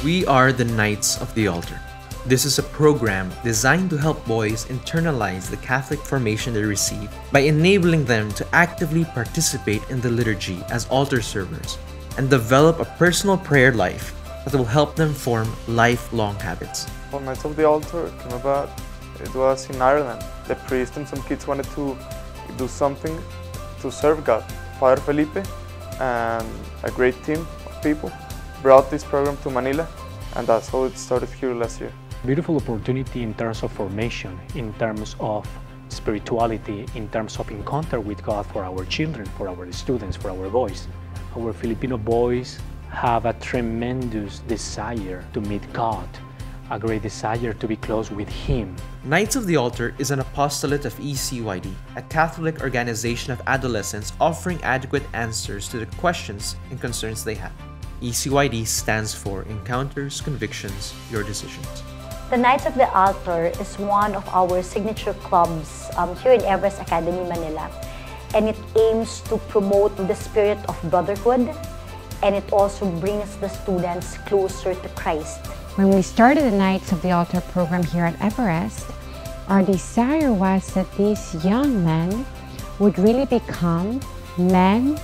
We are the Knights of the Altar. This is a program designed to help boys internalize the Catholic formation they receive by enabling them to actively participate in the liturgy as altar servers and develop a personal prayer life that will help them form lifelong habits. When Knights of the Altar came about, it was in Ireland. The priest and some kids wanted to do something to serve God. Father Felipe and a great team of people brought this program to Manila, and that's how it started here last year. Beautiful opportunity in terms of formation, in terms of spirituality, in terms of encounter with God for our children, for our students, for our boys. Our Filipino boys have a tremendous desire to meet God, a great desire to be close with Him. Knights of the Altar is an apostolate of ECYD, a Catholic organization of adolescents offering adequate answers to the questions and concerns they have. ECYD stands for Encounters, Convictions, Your Decisions. The Knights of the Altar is one of our signature clubs here in Everest Academy, Manila. And it aims to promote the spirit of brotherhood, and it also brings the students closer to Christ. When we started the Knights of the Altar program here at Everest, our desire was that these young men would really become men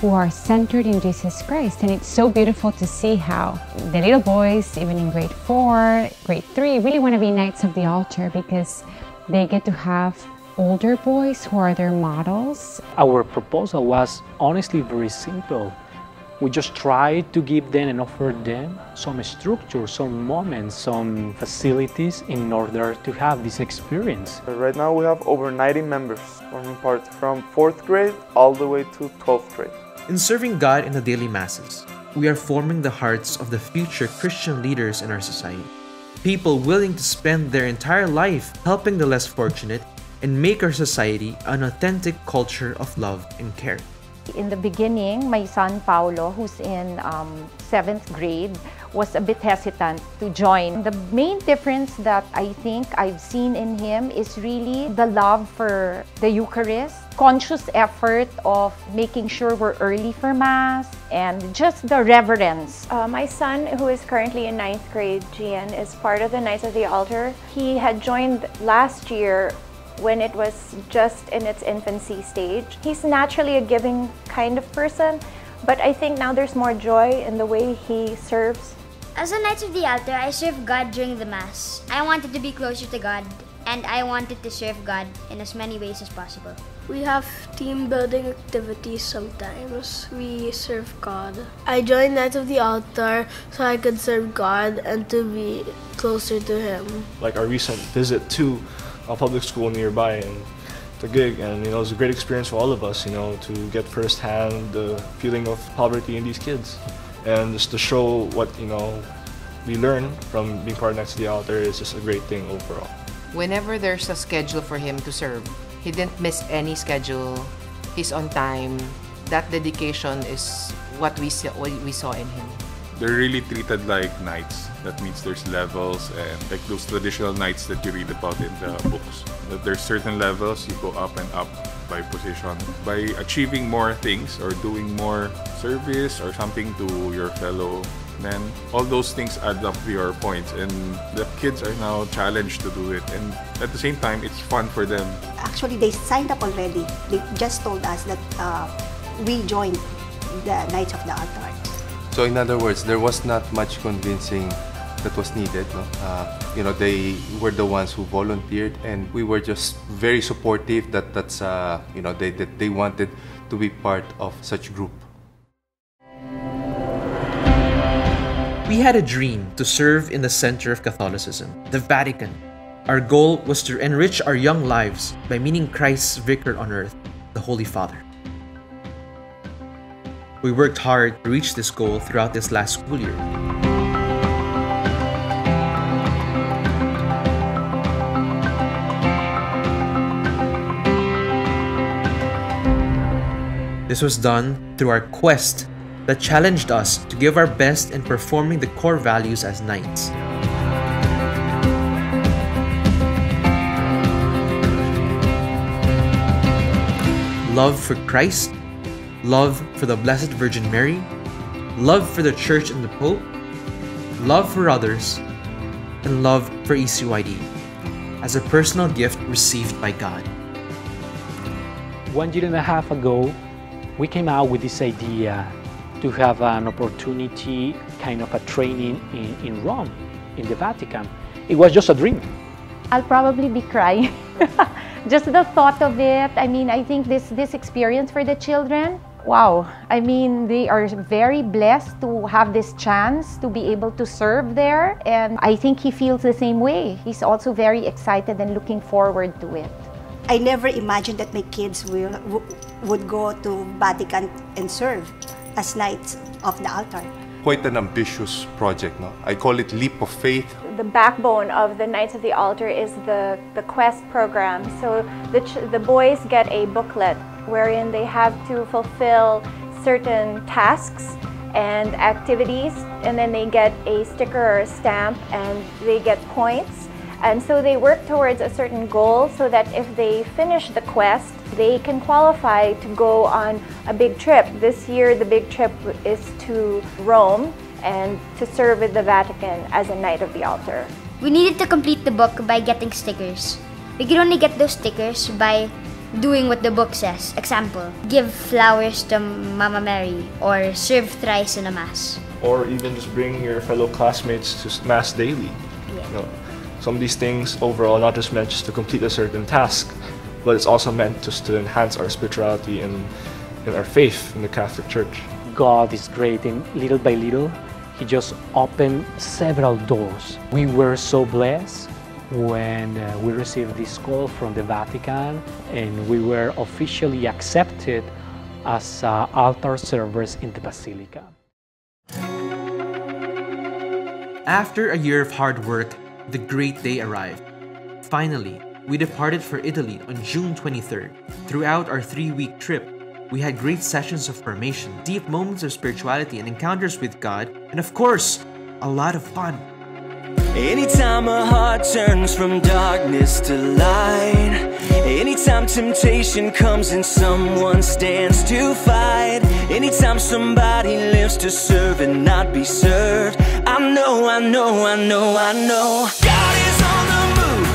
who are centered in Jesus Christ. And it's so beautiful to see how the little boys, even in grade 4, grade 3, really want to be Knights of the Altar because they get to have older boys who are their models. Our proposal was honestly very simple. We just tried to give them and offer them some structure, some moments, some facilities in order to have this experience. Right now we have over 90 members forming part from 4th grade all the way to 12th grade. In serving God in the daily masses, we are forming the hearts of the future Christian leaders in our society. People willing to spend their entire life helping the less fortunate and make our society an authentic culture of love and care. In the beginning, my son Paolo, who's in 7th grade, was a bit hesitant to join. The main difference that I think I've seen in him is really the love for the Eucharist, conscious effort of making sure we're early for Mass, and just the reverence. My son, who is currently in 9th grade, Gian, is part of the Knights of the Altar. He had joined last year when it was just in its infancy stage. He's naturally a giving kind of person, but I think now there's more joy in the way he serves. As a Knights of the Altar, I serve God during the Mass. I wanted to be closer to God, and I wanted to serve God in as many ways as possible. We have team building activities sometimes. We serve God. I joined Knights of the Altar so I could serve God and to be closer to Him. Like our recent visit to a public school nearby and the gig, and it was a great experience for all of us, to get firsthand the feeling of poverty in these kids, and just to show what we learn from being part of Knights of the Altar is just a great thing overall. Whenever there's a schedule for him to serve, he didn't miss any schedule. He's on time. That dedication is what we saw in him. They're really treated like knights. That means there's levels, and like those traditional knights that you read about in the books. That there's certain levels, you go up and up by position. By achieving more things or doing more service or something to your fellow men, all those things add up to your points, and the kids are now challenged to do it, and at the same time it's fun for them. Actually, they signed up already. They just told us that we joined the Knights of the Altar. So in other words, there was not much convincing that was needed. They were the ones who volunteered, and we were just very supportive that they wanted to be part of such group. We had a dream to serve in the center of Catholicism, the Vatican. Our goal was to enrich our young lives by meeting Christ's vicar on earth, the Holy Father. We worked hard to reach this goal throughout this last school year. This was done through our quest that challenged us to give our best in performing the core values as knights. Love for Christ, love for the Blessed Virgin Mary, love for the Church and the Pope, love for others, and love for ECYD as a personal gift received by God. 1.5 years ago, we came out with this idea to have an opportunity, kind of a training in Rome, in the Vatican. It was just a dream. I'll probably be crying. Just the thought of it. I mean, I think this experience for the children, wow. I mean, they are very blessed to have this chance to be able to serve there. And I think he feels the same way. He's also very excited and looking forward to it. I never imagined that my kids would go to Vatican and serve as Knights of the Altar. Quite an ambitious project, no? I call it Leap of Faith. The backbone of the Knights of the Altar is the Quest program. So the boys get a booklet wherein they have to fulfill certain tasks and activities, and then they get a sticker or a stamp and they get points. And so they work towards a certain goal so that if they finish the quest, they can qualify to go on a big trip. This year, the big trip is to Rome and to serve with the Vatican as a Knight of the Altar. We needed to complete the book by getting stickers. We could only get those stickers by doing what the book says. Example, give flowers to Mama Mary or serve thrice in a Mass. Or even just bring your fellow classmates to Mass daily. Yeah. You know, some of these things overall not just meant just to complete a certain task, but it's also meant just to enhance our spirituality and our faith in the Catholic Church. God is great, and little by little, He just opened several doors. We were so blessed when we received this call from the Vatican, and we were officially accepted as altar servers in the Basilica. After a year of hard work, the great day arrived. Finally, we departed for Italy on June 23rd. Throughout our 3-week trip, we had great sessions of formation, deep moments of spirituality and encounters with God, and of course, a lot of fun. Anytime a heart turns from darkness to light, anytime temptation comes and someone stands to fight, anytime somebody lives to serve and not be served, I know God is on the move,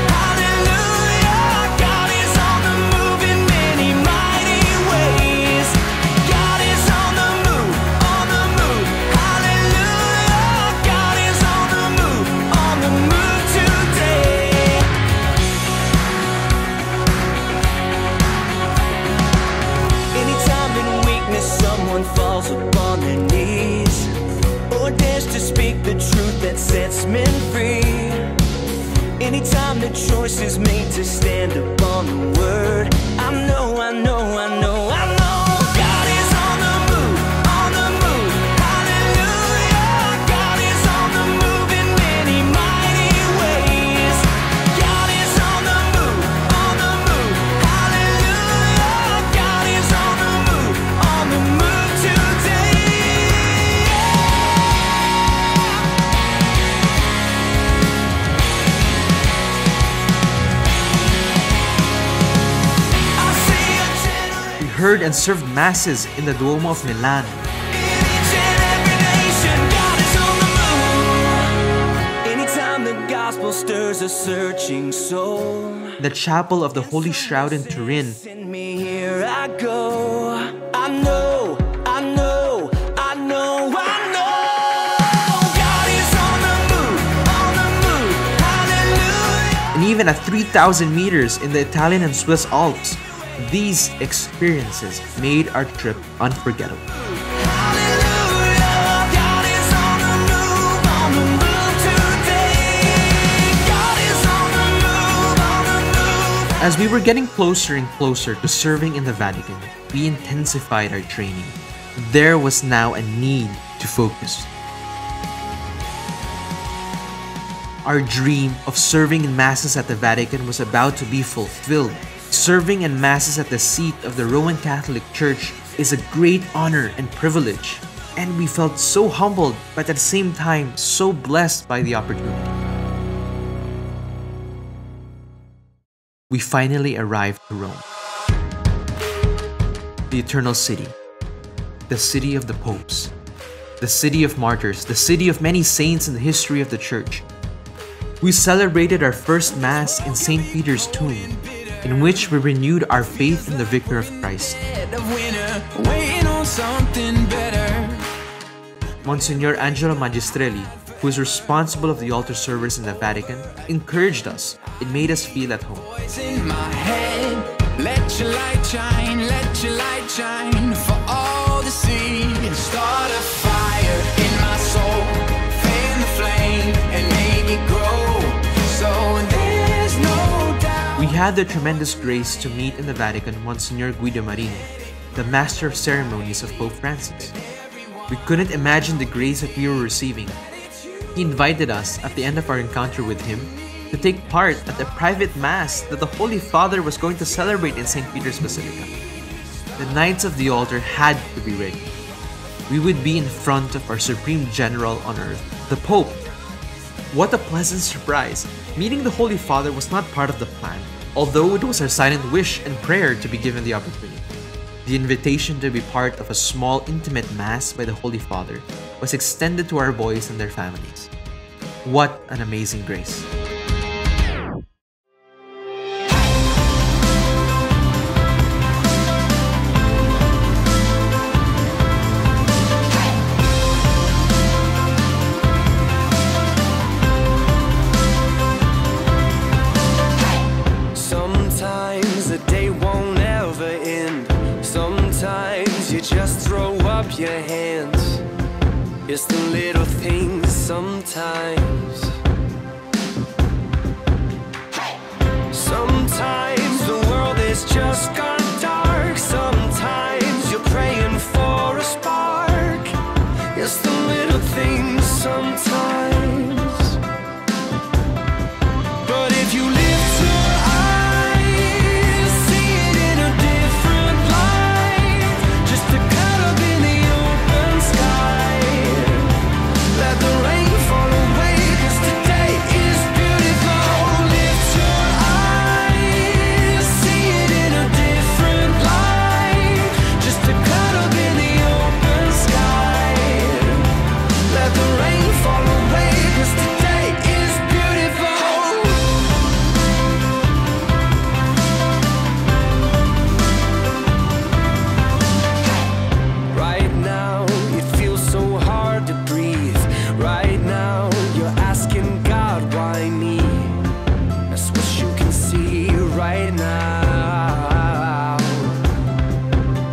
hallelujah. God is on the move in many mighty ways. God is on the move, hallelujah. God is on the move today. Anytime in weakness someone falls upon their knees, or dares to speak the truth that sets men free. Anytime the choice is made to stand upon the word, I know God is on the move, hallelujah. God is on the move in many mighty ways. God is on the move, hallelujah. God is on the move today. We heard and served masses in the Duomo of Milan, Anytime the gospel stirs a searching soul, the Chapel of the Holy Shroud in Turin, send me here I go. I know God is on the move, hallelujah. and even at 3,000 meters in the Italian and Swiss Alps. These experiences made our trip unforgettable. As we were getting closer and closer to serving in the Vatican, we intensified our training. There was now a need to focus. Our dream of serving in Masses at the Vatican was about to be fulfilled. Serving in Masses at the seat of the Roman Catholic Church is a great honor and privilege, and we felt so humbled, but at the same time so blessed by the opportunity. We finally arrived to Rome, the Eternal City, the city of the popes, the city of martyrs, the city of many saints in the history of the Church. We celebrated our first Mass in St. Peter's tomb, in which we renewed our faith in the Vicar of Christ. Monsignor Angelo Magistrelli, who is responsible of the altar service in the Vatican, encouraged us. It made us feel at home. Let your light shine for all to see. Start a fire in my soul, fan the flame and make it grow. So there's no doubt. We had the tremendous grace to meet in the Vatican Monsignor Guido Marini, the Master of Ceremonies of Pope Francis. We couldn't imagine the grace that we were receiving. He invited us at the end of our encounter with him to take part at a private Mass that the Holy Father was going to celebrate in St. Peter's Basilica. The Knights of the Altar had to be ready. We would be in front of our Supreme General on earth, the Pope. What a pleasant surprise! Meeting the Holy Father was not part of the plan, although it was our silent wish and prayer to be given the opportunity. The invitation to be part of a small, intimate Mass by the Holy Father was extended to our boys and their families. What an amazing grace! Sometimes the day won't ever end. Sometimes you just throw up your hands. It's the little things sometimes. Sometimes the world is just gone dark. Sometimes you're praying for a spark. It's the little things sometimes. But if you lift your eyes, see it in a different light. Just a cut up in the open sky. Let the rain fall away, 'cause today is beautiful. Lift your eyes, see it in a different light. Just a cut up in the open sky. Let the rain fall away, 'cause today is beautiful. Right now, it feels so hard to breathe. Right now, you're asking God, why me? That's what you can see right now.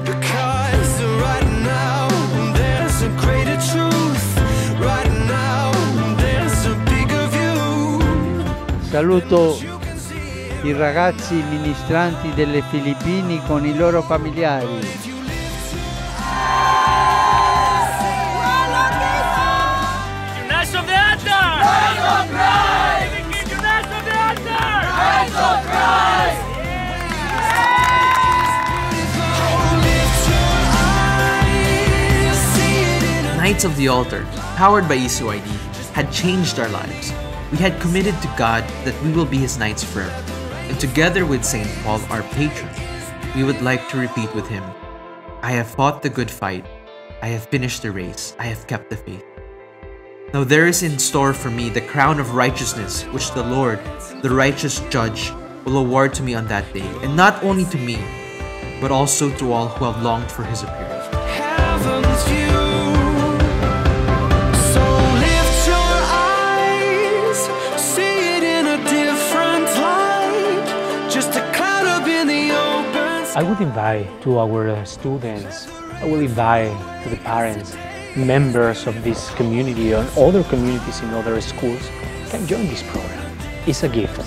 Because right now, there's a greater truth. Right now, there's a bigger view. Saluto i ragazzi ministranti delle Filippine con i loro familiari. Knights of the Altar! Knights of Christ! Knights of the Altar! Knights of Christ! Knights of the Altar, powered by ECYD, had changed our lives. We had committed to God that we will be His Knights forever. And together with St. Paul, our patron, we would like to repeat with him, I have fought the good fight. I have finished the race. I have kept the faith. Now there is in store for me the crown of righteousness, which the Lord, the righteous judge, will award to me on that day. And not only to me, but also to all who have longed for His appearance. Heaven's view. So lift your eyes, see it in a different light. Just a cloud up in the open sky. I would invite to our students, I will invite to the parents, members of this community and other communities in other schools can join this program. It's a gift.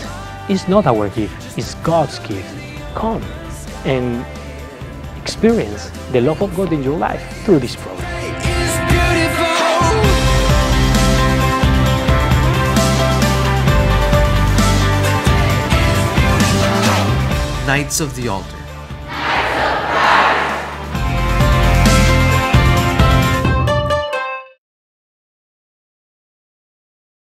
It's not our gift, it's God's gift. Come and experience the love of God in your life through this program. Knights of the Altar.